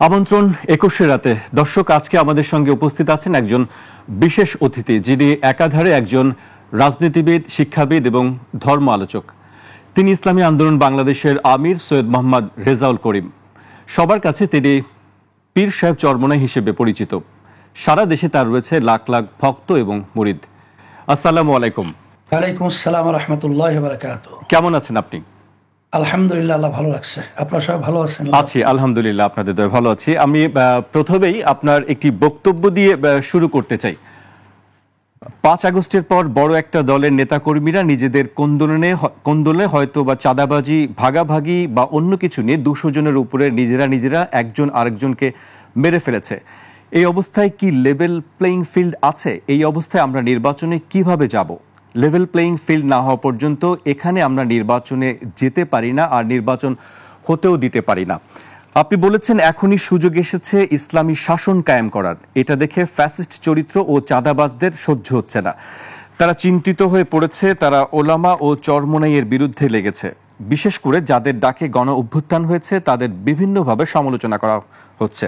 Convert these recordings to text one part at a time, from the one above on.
আমন্ত্রণ 21 রাতে। দর্শক, আজকে আমাদের সঙ্গে উপস্থিত আছেন একজন বিশেষ অতিথি, যিনি একাধারে একজন রাজনীতিবিদ, শিক্ষাবিদ এবং ধর্ম আলোচক। তিনি ইসলামী আন্দোলন বাংলাদেশের আমির সৈয়দ মোহাম্মদ রেজাউল করিম। সবার কাছে তিনি পীর সাহেব চরমোনাই হিসেবে পরিচিত। সারা দেশে তার রয়েছে লাখ লাখ ভক্ত এবং মুরিদ। আসসালামু আলাইকুম। ওয়ালাইকুম আসসালাম রাহমাতুল্লাহি ওয়া বারাকাতুহু। কেমন আছেন আপনি? আলহামদুলিল্লাহ, আল্লাহ ভালো রাখছে। আপনারা সবাই ভালো আছেন? আছি আলহামদুলিল্লাহ, আপনাদের দয়ায় ভালো আছি। আমি প্রথমেই আপনার একটি বক্তব্য দিয়ে শুরু করতে চাই। 5 আগস্টের পর বড় একটা দলের নেতাকর্মীরা নিজেদের কোন্দলে হয়তো বা চাঁদাবাজি, ভাগাভাগি বা অন্য কিছু নিয়ে 200 জনের উপরে নিজেরা একজন আরেকজনকে মেরে ফেলেছে। এই অবস্থায় কি লেভেল প্লেইং ফিল্ড আছে? এই অবস্থায় আমরা নির্বাচনে কিভাবে যাব? লেভেল প্লেইং ফিল্ড না হওয়া পর্যন্ত এখানে আমরা নির্বাচনে যেতে পারি না, আর নির্বাচন হতেও দিতে পারি না। আপনি বলেছেন এখনই সুযোগ এসেছে ইসলামী শাসন কায়েম করার। এটা দেখে ফ্যাসিস্ট চরিত্র ও চাঁদাবাজদের সহ্য হচ্ছে না। তারা চিন্তিত হয়ে পড়েছে, তারা ওলামা ও চরমোনাইয়ের বিরুদ্ধে লেগেছে। বিশেষ করে যাদের ডাকে গণ অভ্যুত্থান হয়েছে তাদের বিভিন্নভাবে সমালোচনা করা হচ্ছে,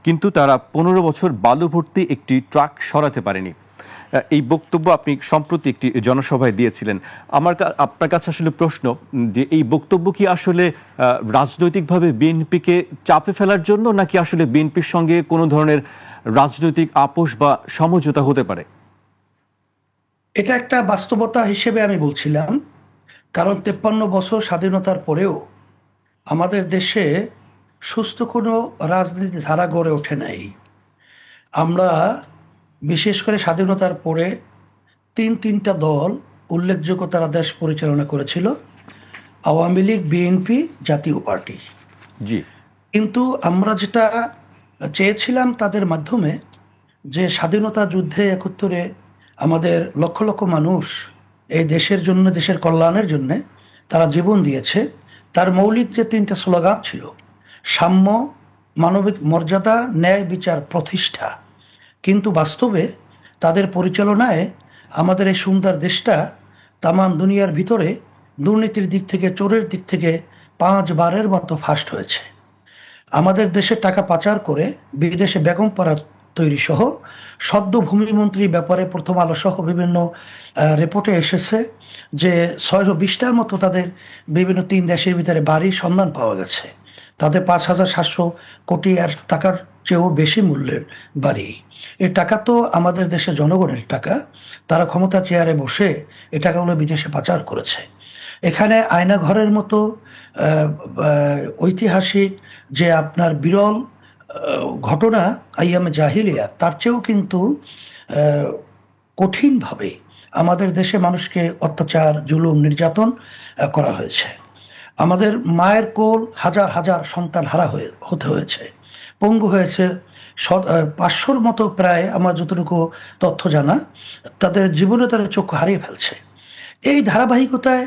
কিন্তু তারা 15 বছর বালু ভর্তি একটি ট্রাক সরাতে পারেনি। এই বক্তব্য আপনি সম্প্রতি একটি জনসভায় দিয়েছিলেন। আপনার কাছে আসলে প্রশ্ন, যে এই বক্তব্য কি আসলে রাজনৈতিকভাবে বিএনপিকে চাপে ফেলার জন্য, নাকি আসলে বিএনপির সঙ্গে কোনো ধরনের রাজনৈতিক আপোষ বা সমঝোতা হতে পারে? এটা একটা বাস্তবতা হিসেবে আমি বলছিলাম, কারণ 53 বছর স্বাধীনতার পরেও আমাদের দেশে সুস্থ কোনো রাজনীতি ধারা গড়ে ওঠে নাই। আমরা বিশেষ করে স্বাধীনতার পরে তিনটা দল উল্লেখযোগ্য তারা দেশ পরিচালনা করেছিল: আওয়ামী লীগ, বিএনপি, জাতীয় পার্টি। জি। কিন্তু আমরা যেটা চেয়েছিলাম তাদের মাধ্যমে, যে স্বাধীনতা যুদ্ধে 71-এ আমাদের লক্ষ লক্ষ মানুষ এই দেশের জন্য, দেশের কল্যাণের জন্য তারা জীবন দিয়েছে। তার মৌলিক যে 3টা স্লোগান ছিল: সাম্য, মানবিক মর্যাদা, ন্যায় বিচার প্রতিষ্ঠা। কিন্তু বাস্তবে তাদের পরিচালনায় আমাদের এই সুন্দর দেশটা তামাম দুনিয়ার ভিতরে দুর্নীতির দিক থেকে, চোরের দিক থেকে 5 বারের মতো ফাস্ট হয়েছে। আমাদের দেশে টাকা পাচার করে বিদেশে বেগমপাড়া তৈরি সহ সদ্য ভূমিমন্ত্রীর ব্যাপারে প্রথম আলো সহ বিভিন্ন রিপোর্টে এসেছে যে 620টার মতো তাদের বিভিন্ন 3 দেশের ভিতরে বাড়ির সন্ধান পাওয়া গেছে। তাদের 5,700 কোটি টাকার চেয়েও বেশি মূল্যের বাড়ি। এই টাকা তো আমাদের দেশের জনগণের টাকা। তারা ক্ষমতা চেয়ারে বসে এই টাকাগুলো বিদেশে পাচার করেছে। এখানে আয়না ঘরের মতো ঐতিহাসিক যে আপনার বিরল ঘটনা আইয়ামে জাহিলিয়া, তার চেয়েও কিন্তু কঠিনভাবে আমাদের দেশে মানুষকে অত্যাচার, জুলুম, নির্যাতন করা হয়েছে। আমাদের মায়ের কোল হাজার হাজার সন্তান হারা হতে হয়েছে, পঙ্গু হয়েছে 500-র মতো, প্রায় আমার যতটুকু তথ্য জানা, তাদের জীবনে তারা চক্ষু হারিয়ে ফেলছে। এই ধারাবাহিকতায়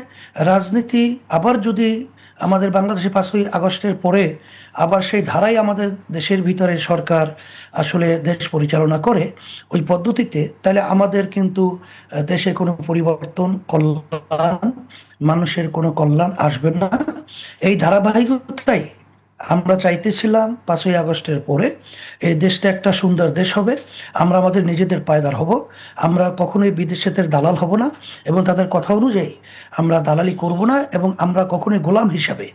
রাজনীতি আবার যদি আমাদের বাংলাদেশে 5ই আগস্টের পরে আবার সেই ধারাই আমাদের দেশের ভিতরে সরকার আসলে দেশ পরিচালনা করে ওই পদ্ধতিতে, তাহলে আমাদের কিন্তু দেশের কোনো পরিবর্তন, কল্যাণ, মানুষের কোনো কল্যাণ আসবে না। এই ধারাবাহিকতাই আমরা চাইতেছিলাম 5ই আগস্টের পরে এই দেশটা একটা সুন্দর দেশ হবে। আমরা আমাদের নিজেদের পায়দার হব। আমরা কখনোই বিদেশিদের দালাল হব না এবং তাদের কথা অনুযায়ী আমরা দালালি করব না, এবং আমরা কখনোই গোলাম হিসাবে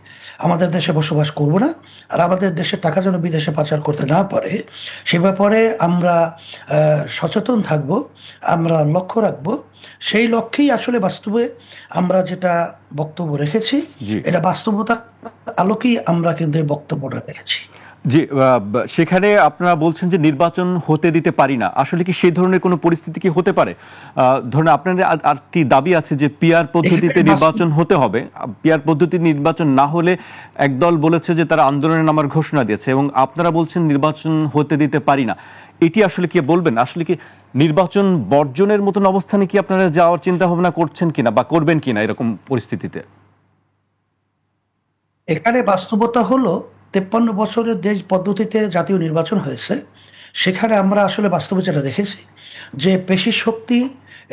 আমাদের দেশে বসবাস করব না। আর আমাদের দেশের টাকা যেন বিদেশে পাচার করতে না পারে সে ব্যাপারে আমরা সচেতন থাকব, আমরা লক্ষ্য রাখব। সেই লক্ষ্যেই আসলে বাস্তবে আমরা যেটা বক্তব্য রেখেছি, এটা বাস্তবতার আলোকেই আমরা কিন্তু এই বক্তব্যটা রেখেছি। জি, সেখানে আপনারা বলছেন যে নির্বাচন হতে দিতে পারি না। আসলে কি সেই ধরনের কোনো পরিস্থিতি কি হতে পারে? ধরুন আপনাদের আরেকটি দাবি আছে যে পিআর পদ্ধতিতে নির্বাচন হতে হবে। পিআর পদ্ধতি নির্বাচন না হলে একদল বলেছে যে তারা আন্দোলনে নামার ঘোষণা দিয়েছে, এবং আপনারা বলছেন নির্বাচন হতে দিতে পারি না। এটি আসলে কি বলবেন? আসলে কি নির্বাচন বর্জনের মতন অবস্থানে কি আপনারা যাওয়ার চিন্তা ভাবনা করছেন কিনা বা করবেন কিনা এরকম পরিস্থিতিতে? এখানে বাস্তবতা হলো 53 বছরের দেশ পদ্ধতিতে জাতীয় নির্বাচন হয়েছে। সেখানে আমরা আসলে বাস্তবে যেটা দেখেছি যে পেশি শক্তি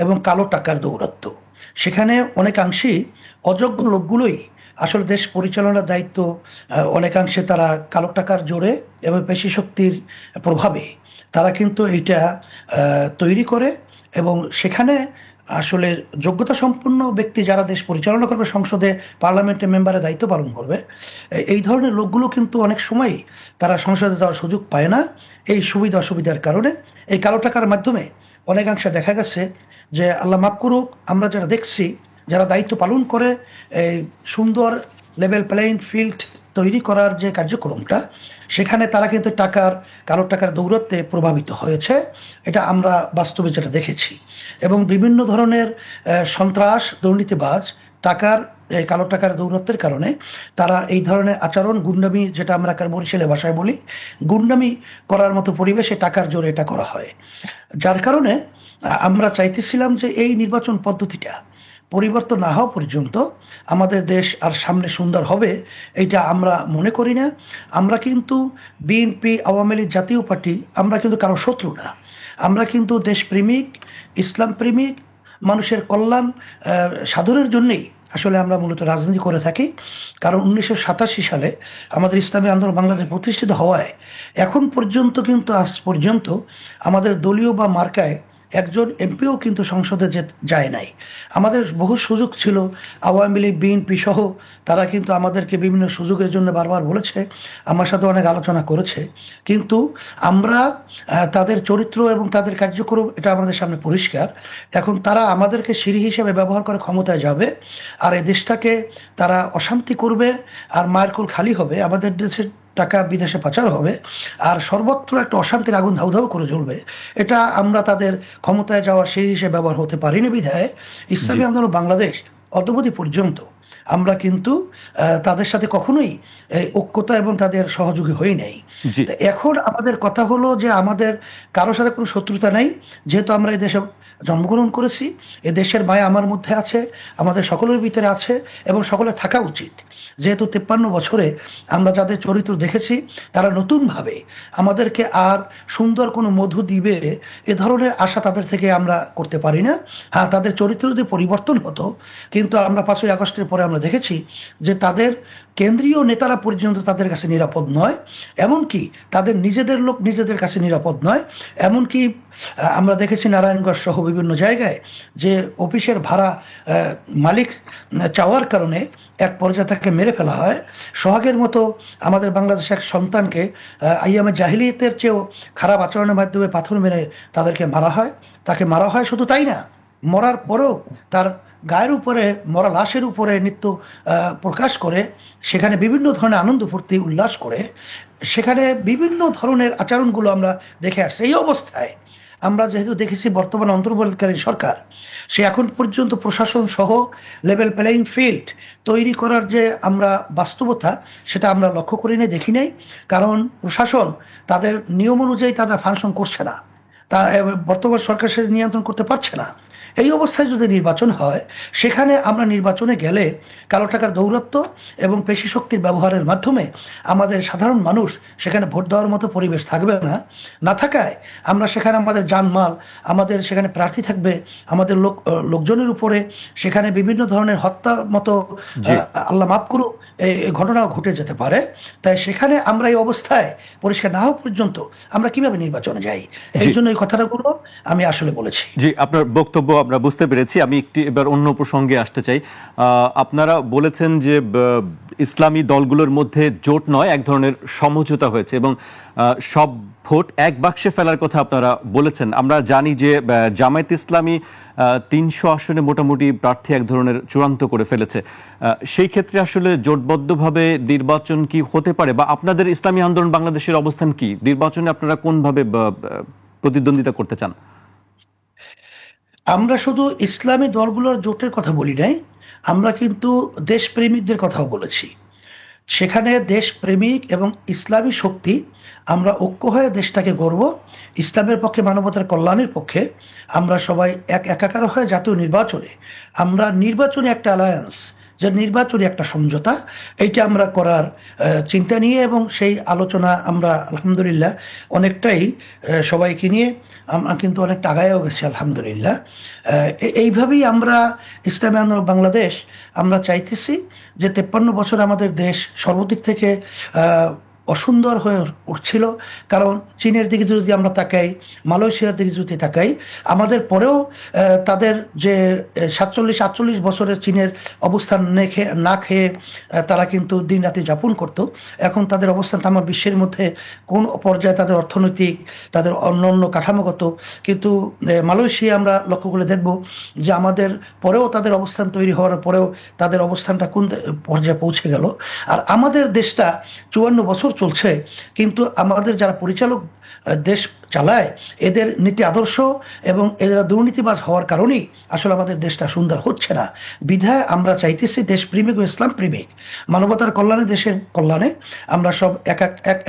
এবং কালো টাকার দৌরাত্ম্য, সেখানে অনেকাংশেই অযোগ্য লোকগুলোই আসলে দেশ পরিচালনার দায়িত্ব অনেকাংশে তারা কালো টাকার জোরে এবং পেশি শক্তির প্রভাবে তারা কিন্তু এইটা তৈরি করে, এবং সেখানে আসলে যোগ্যতা সম্পন্ন ব্যক্তি যারা দেশ পরিচালনা করবে, সংসদে পার্লামেন্টের মেম্বারের দায়িত্ব পালন করবে, এই ধরনের লোকগুলো কিন্তু অনেক সময় তারা সংসদে যাওয়ার সুযোগ পায় না। এই সুবিধা অসুবিধার কারণে এই কালো টাকার মাধ্যমে অনেকাংশে দেখা গেছে যে, আল্লাহ মাফ করুক, আমরা যারা দেখছি যারা দায়িত্ব পালন করে এই সুন্দর লেভেল প্লেইং ফিল্ড তৈরি করার যে কার্যক্রমটা, সেখানে তারা কিন্তু কালো টাকার দৌরত্বে প্রভাবিত হয়েছে। এটা আমরা বাস্তবে যেটা দেখেছি, এবং বিভিন্ন ধরনের সন্ত্রাস, দুর্নীতিবাজ কালো টাকার দৌরত্বের কারণে তারা এই ধরনের আচরণ, গুন্ডামি, যেটা আমরা বরিশালের ভাষায় বলি, গুন্ডামি করার মতো পরিবেশে টাকার জোরে এটা করা হয়। যার কারণে আমরা চাইতেছিলাম যে এই নির্বাচন পদ্ধতিটা পরিবর্তন না হওয়া পর্যন্ত আমাদের দেশ আর সামনে সুন্দর হবে এইটা আমরা মনে করি না। আমরা কিন্তু বিএনপি, আওয়ামী লীগ, জাতীয় পার্টি, আমরা কিন্তু কারো শত্রু না। আমরা কিন্তু দেশপ্রেমিক, ইসলাম প্রেমিক, মানুষের কল্যাণ সাধনের জন্যেই আসলে আমরা মূলত রাজনীতি করে থাকি। কারণ 1987 সালে আমাদের ইসলামী আন্দোলন বাংলাদেশ প্রতিষ্ঠিত হওয়ায় এখন পর্যন্ত কিন্তু আজ পর্যন্ত আমাদের দলীয় বা মার্কায় একজন এমপিও কিন্তু সংসদে যায় নাই। আমাদের বহু সুযোগ ছিল, আওয়ামী লীগ, বিএনপি সহ তারা কিন্তু আমাদেরকে বিভিন্ন সুযোগের জন্য বারবার বলেছে, আমার সাথে অনেক আলোচনা করেছে, কিন্তু আমরা তাদের চরিত্র এবং তাদের কার্যক্রম এটা আমাদের সামনে পরিষ্কার। এখন তারা আমাদেরকে সিঁড়ি হিসেবে ব্যবহার করে ক্ষমতায় যাবে, আর এই দেশটাকে তারা অশান্তি করবে, আর মায়ের কোল খালি হবে, আমাদের দেশের টাকা বিদেশে পাচার হবে, আর সর্বত্র একটা অশান্তির আগুন ধাউ ধাউ করে জ্বলবে। এটা আমরা তাদের ক্ষমতায় যাওয়ার সেই হিসেবে ব্যবহার হতে পারিনি বিধায় ইসলামী আন্দোলন বাংলাদেশ অদ্যাবধি পর্যন্ত আমরা কিন্তু তাদের সাথে কখনোই ঐক্যতা এবং তাদের সহযোগী হই নাই। এখন আমাদের কথা হলো যে আমাদের কারোর সাথে কোনো শত্রুতা নাই, যেহেতু আমরা এই দেশে জন্মগ্রহণ করেছি, এ দেশের মায়া আমার মধ্যে আছে, আমাদের সকলের ভিতরে আছে, এবং সকলের থাকা উচিত। যেহেতু 53 বছরে আমরা যাদের চরিত্র দেখেছি, তারা নতুনভাবে আমাদেরকে আর সুন্দর কোনো মধু দিবে এ ধরনের আশা তাদের থেকে আমরা করতে পারি না। হ্যাঁ, তাদের চরিত্র যদি পরিবর্তন হতো, কিন্তু আমরা 5ই আগস্টের পরে আমরা দেখেছি যে তাদের কেন্দ্রীয় নেতারা পর্যন্ত তাদের কাছে নিরাপদ নয়, এমনকি তাদের নিজেদের লোক নিজেদের কাছে নিরাপদ নয়। এমনকি আমরা দেখেছি নারায়ণগঞ্জ সহ বিভিন্ন জায়গায় যে অফিসের ভাড়া মালিক চাওয়ার কারণে এক পর্যায়ে তাকে মেরে ফেলা হয়। সোহাগের মতো আমাদের বাংলাদেশের এক সন্তানকে আইয়ামে জাহিলিয়াতের চেয়েও খারাপ আচরণের মাধ্যমে পাথর মেরে তাদেরকে মারা হয়। তাকে মারা হয়, শুধু তাই না, মরার পরেও তার গায়ের উপরে, মরা লাশের উপরে নৃত্য প্রকাশ করে, সেখানে বিভিন্ন ধরনের আনন্দ ফুর্তি উল্লাস করে, সেখানে বিভিন্ন ধরনের আচরণগুলো আমরা দেখে আসছি। এই অবস্থায় আমরা যেহেতু দেখেছি বর্তমান অন্তর্বর্তীকালীন সরকার, সে এখন পর্যন্ত প্রশাসন সহ লেভেল প্লেইং ফিল্ড তৈরি করার যে আমরা বাস্তবতা, সেটা আমরা লক্ষ্য করি নাই, দেখি নাই। কারণ প্রশাসন তাদের নিয়ম অনুযায়ী তারা ফাংশন করছে না, তা বর্তমান সরকার সে নিয়ন্ত্রণ করতে পারছে না। এই অবস্থায় যদি নির্বাচন হয়, সেখানে আমরা নির্বাচনে গেলে কালো টাকার দৌরত্ব এবং পেশি শক্তির ব্যবহারের মাধ্যমে আমাদের সাধারণ মানুষ সেখানে ভোট দেওয়ার মতো পরিবেশ থাকবে না। না থাকায় আমরা সেখানে আমাদের জানমাল, আমাদের সেখানে প্রার্থী থাকবে, আমাদের লোকজনের উপরে সেখানে বিভিন্ন ধরনের হত্যার মতো, আল্লাহ মাফ করুক, এই ঘটনা ঘটে যেতে পারে। তাই সেখানে আমরা এই অবস্থায় পরিষ্কার না হওয়া পর্যন্ত আমরা কিভাবে নির্বাচনে যাই, এই জন্য এই কথাগুলো আমি আসলে বলেছি। জি, আপনার বক্তব্য আমরা বুঝতে পেরেছি। আমি একটু এবার অন্য প্রসঙ্গে আসতে চাই। আপনারা বলেছেন যে ইসলামী দলগুলোর মধ্যে জোট নয়, এক ধরনের সমঝোতা হয়েছে, এবং সব ভোট এক বাক্সে ফেলার কথা আপনারা বলেছেন। আমরা জানি যে জামায়াত ইসলামী 300 আসনে মোটামুটি প্রার্থী এক ধরনের চূড়ান্ত করে ফেলেছে। সেই ক্ষেত্রে আসলে জোটবদ্ধভাবে নির্বাচন কি হতে পারে, বা আপনাদের ইসলামী আন্দোলন বাংলাদেশের অবস্থান কি? নির্বাচনে আপনারা কোনভাবে প্রতিদ্বন্দ্বিতা করতে চান? আমরা শুধু ইসলামী দলগুলোর জোটের কথা বলি নাই, আমরা কিন্তু দেশপ্রেমিকদের কথাও বলেছি। সেখানে দেশপ্রেমিক এবং ইসলামী শক্তি আমরা ঐক্য হয়ে দেশটাকে গড়ব, ইসলামের পক্ষে, মানবতার কল্যাণের পক্ষে আমরা সবাই একাকার হয়ে জাতীয় নির্বাচনে, আমরা নির্বাচনে একটা অ্যালায়েন্স যে নির্বাচনী একটা সমঝোতা, এইটা আমরা করার চিন্তা নিয়ে, এবং সেই আলোচনা আমরা আলহামদুলিল্লাহ অনেকটাই সবাইকে নিয়ে আমরা কিন্তু অনেকটা আগায়ও গেছি আলহামদুলিল্লাহ। এইভাবেই আমরা ইসলামী আন্দোলন বাংলাদেশ আমরা চাইতেছি যে 53 বছর আমাদের দেশ সর্বদিক থেকে অসুন্দর হয়ে উঠছিল। কারণ চীনের দিকে যদি আমরা তাকাই, মালয়েশিয়ার দিকে যদি তাকাই, আমাদের পরেও তাদের যে 47-48 বছরের চীনের অবস্থান না খেয়ে তারা কিন্তু দিন রাতি যাপন করত। এখন তাদের অবস্থান তামা বিশ্বের মধ্যে কোন পর্যায়ে তাদের অর্থনৈতিক, তাদের অন্যান্য কাঠামোগত, কিন্তু মালয়েশিয়া আমরা লক্ষ্য করে দেখব যে আমাদের পরেও তাদের অবস্থান তৈরি হওয়ার পরেও তাদের অবস্থানটা কোন পর্যায়ে পৌঁছে গেল। আর আমাদের দেশটা 54 বছর চলছে, কিন্তু আমাদের যারা পরিচালক দেশ চালায় এদের নীতি আদর্শ এবং এরা দুর্নীতিবাজ হওয়ার কারণেই আসলে আমাদের দেশটা সুন্দর হচ্ছে না। বিধায় আমরা চাইতেছি দেশপ্রেমিক ও ইসলাম প্রেমিক, মানবতার কল্যাণে, দেশের কল্যাণে আমরা সব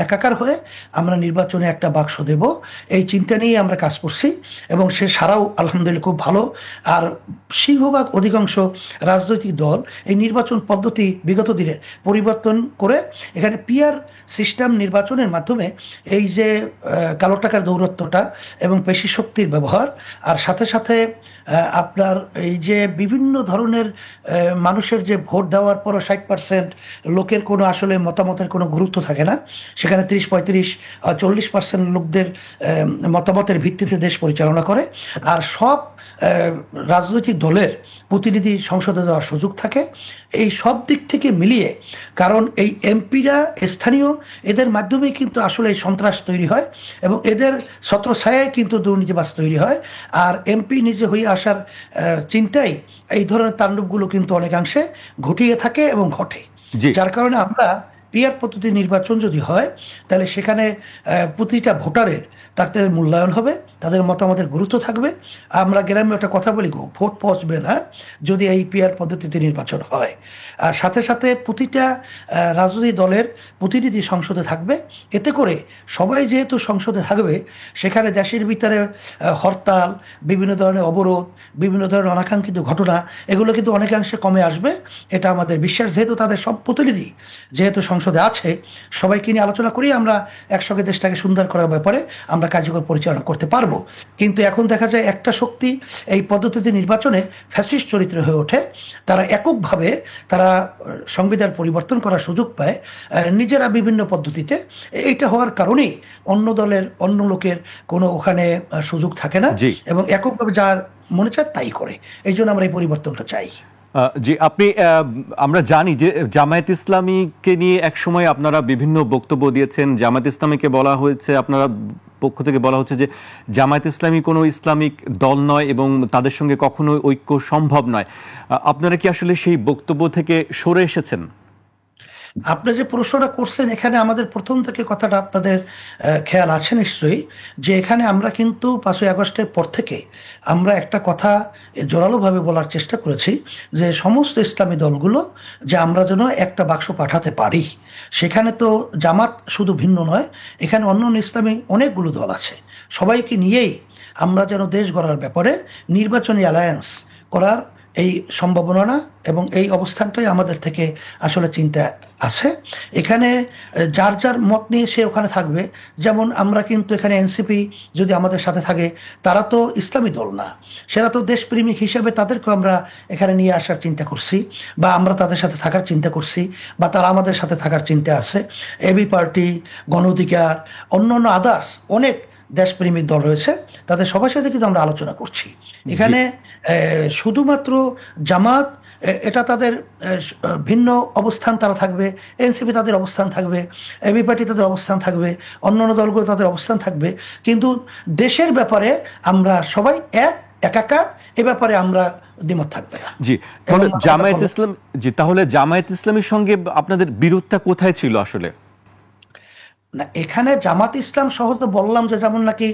একাকার হয়ে আমরা নির্বাচনে একটা বাক্স দেব, এই চিন্তা নিয়ে আমরা কাজ করছি। এবং সে সারাও আলহামদুলিল্লাহ খুব ভালো। আর সিংহভাগ অধিকাংশ রাজনৈতিক দল এই নির্বাচন পদ্ধতি বিগত দিনে পরিবর্তন করে এখানে পিআর সিস্টেম নির্বাচনের মাধ্যমে এই যে কালো টাকার দৌরত্বটা এবং পেশি শক্তির ব্যবহার, আর সাথে সাথে আপনার এই যে বিভিন্ন ধরনের মানুষের যে ভোট দেওয়ার পরও 60% লোকের কোনো আসলে মতামতের কোনো গুরুত্ব থাকে না, সেখানে 30-35-40% লোকদের মতামতের ভিত্তিতে দেশ পরিচালনা করে। আর সব রাজনৈতিক দলের প্রতিনিধি সংসদে দেওয়ার সুযোগ থাকে। এই সব দিক থেকে মিলিয়ে, কারণ এই এমপিরা স্থানীয়, এদের মাধ্যমেই কিন্তু আসলে এই সন্ত্রাস তৈরি হয় এবং এদের ছত্রছায়ায় কিন্তু দুর্নীতিবাজ তৈরি হয়। আর এমপি নিজে হয়ে আসার চিন্তাই এই ধরনের তাণ্ডবগুলো কিন্তু অনেকাংশে ঘটিয়ে থাকে এবং ঘটে। যার কারণে আমরা পিআর পদ্ধতি নির্বাচন যদি হয়, তাহলে সেখানে প্রতিটা ভোটারের তাদের মূল্যায়ন হবে, তাদের মতামতের গুরুত্ব থাকবে। আমরা গ্রামে একটা কথা বলি, ভোট পচবে না যদি এই পিআর পদ্ধতিতে নির্বাচন হয়। আর সাথে সাথে প্রতিটা রাজনৈতিক দলের প্রতিনিধি সংসদে থাকবে। এতে করে সবাই যেহেতু সংসদে থাকবে, সেখানে দেশের ভিতরে হরতাল, বিভিন্ন ধরনের অবরোধ, বিভিন্ন ধরনের অনাকাঙ্ক্ষিত ঘটনা, এগুলো কিন্তু অনেকাংশে কমে আসবে, এটা আমাদের বিশ্বাস। যেহেতু তাদের সব প্রতিনিধি যেহেতু সংসদে আছে, সবাইকে নিয়ে আলোচনা করি আমরা একসঙ্গে দেশটাকে সুন্দর করার ব্যাপারে আমরা কার্যকর পরিচালনা করতে পারবো। কিন্তু এখন দেখা যায় একটা শক্তি এই পদ্ধতিতে নির্বাচনে ফ্যাসিস্ট চরিত্র হয়ে ওঠে। তারা এককভাবে তারা সংবিধান পরিবর্তন করার সুযোগ পায় নিজেরা বিভিন্ন পদ্ধতিতে। এইটা হওয়ার কারণেই অন্য দলের, অন্য লোকের কোনো ওখানে সুযোগ থাকে না এবং এককভাবে যার মনে চায় তাই করে। এই জন্য আমরা এই পরিবর্তনটা চাই। জি, আপনি, আমরা জানি যে জামায়াত ইসলামীকে নিয়ে একসময় আপনারা বিভিন্ন বক্তব্য দিয়েছেন। জামায়াত ইসলামীকে বলা হয়েছে, আপনারা পক্ষ থেকে বলা হচ্ছে যে জামায়াত ইসলামী কোনো ইসলামিক দল নয় এবং তাদের সঙ্গে কখনো ঐক্য সম্ভব নয়। আপনারা কি আসলে সেই বক্তব্য থেকে সরে এসেছেন? আপনি যে প্রশ্নটা করছেন, এখানে আমাদের প্রথম থেকে কথাটা আপনাদের খেয়াল আছে নিশ্চয়ই, যে এখানে আমরা কিন্তু 5ই আগস্টের পর থেকে আমরা একটা কথা জোরালোভাবে বলার চেষ্টা করেছি যে সমস্ত ইসলামী দলগুলো যে আমরা যেন একটা বাক্স পাঠাতে পারি। সেখানে তো জামাত শুধু ভিন্ন নয়, এখানে অন্য ইসলামী অনেকগুলো দল আছে। সবাইকে নিয়েই আমরা যেন দেশ গড়ার ব্যাপারে নির্বাচনী অ্যালায়েন্স করার এই সম্ভাবনা এবং এই অবস্থানটাই আমাদের থেকে আসলে চিন্তা আছে। এখানে যার যার মত নিয়ে সে ওখানে থাকবে। যেমন আমরা কিন্তু এখানে এনসিপি যদি আমাদের সাথে থাকে, তারা তো ইসলামী দল না, সেটা তো দেশপ্রেমিক হিসেবে তাদেরকে আমরা এখানে নিয়ে আসার চিন্তা করছি, বা আমরা তাদের সাথে থাকার চিন্তা করছি, বা তারা আমাদের সাথে থাকার চিন্তা আছে। এবি পার্টি, গণ অধিকার, অন্যান্য আদার্স অনেক দেশপ্রেমিক দল রয়েছে, তাদের সবার সাথে কিন্তু আমরা আলোচনা করছি। এখানে শুধুমাত্র জামাত, এটা তাদের ভিন্ন অবস্থান, তারা থাকবে। এনসিপি তাদের অবস্থান থাকবে, এবি পার্টি তাদের অবস্থান থাকবে, অন্যান্য দলগুলো তাদের অবস্থান থাকবে। কিন্তু দেশের ব্যাপারে আমরা সবাই একাকার, এ ব্যাপারে আমরা দ্বিমত থাকবে না। জি, তাহলে জামায়াত ইসলাম, জি, তাহলে জামায়াত ইসলামের সঙ্গে আপনাদের বিরোধটা কোথায় ছিল আসলে? না, এখানে জামাত ইসলাম সহ তো বললাম যে যেমন নাকি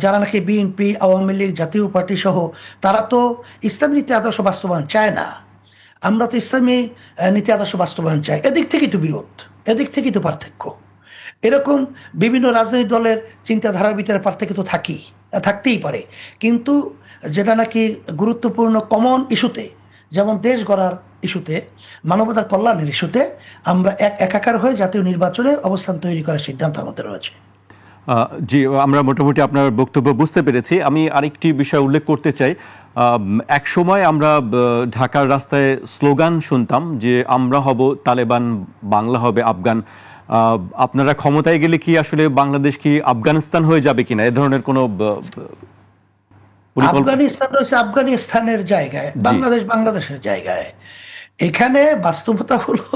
যারা নাকি বিএনপি, আওয়ামী লীগ, জাতীয় পার্টি সহ, তারা তো ইসলামী নীতি আদর্শ বাস্তবায়ন চায় না। আমরা তো ইসলামী নীতি আদর্শ বাস্তবায়ন চাই। এদিক থেকেই তো বিরোধ, এদিক থেকেই তো পার্থক্য। এরকম বিভিন্ন রাজনৈতিক দলের চিন্তাধারার ভিতরে পার্থক্য তো থাকতেই পারে, কিন্তু যেটা নাকি গুরুত্বপূর্ণ কমন ইস্যুতে, যেমন দেশ গড়ার ইস্যুতে, মানবতার কল্যাণের ইস্যুতে আমরা একাকার হয়ে জাতীয় নির্বাচনে অবস্থান তৈরি করার সিদ্ধান্ত আমাদের রয়েছে। জি, আমরা মোটামুটি আপনার বক্তব্য বুঝতে পেরেছি। আমি আরেকটি বিষয় উল্লেখ করতে চাই। এক সময় আমরা ঢাকার রাস্তায় স্লোগান শুনতাম যে আমরা হব তালেবান, বাংলা হবে আফগান। আপনারা ক্ষমতায় গেলে কি আসলে বাংলাদেশ কি আফগানিস্তান হয়ে যাবে কিনা, এ ধরনের কোনো পরিকল্পনা? আফগানিস্তান রয়েছে আফগানিস্তানের জায়গায়, বাংলাদেশ বাংলাদেশের জায়গায়। এখানে বাস্তবতা হলো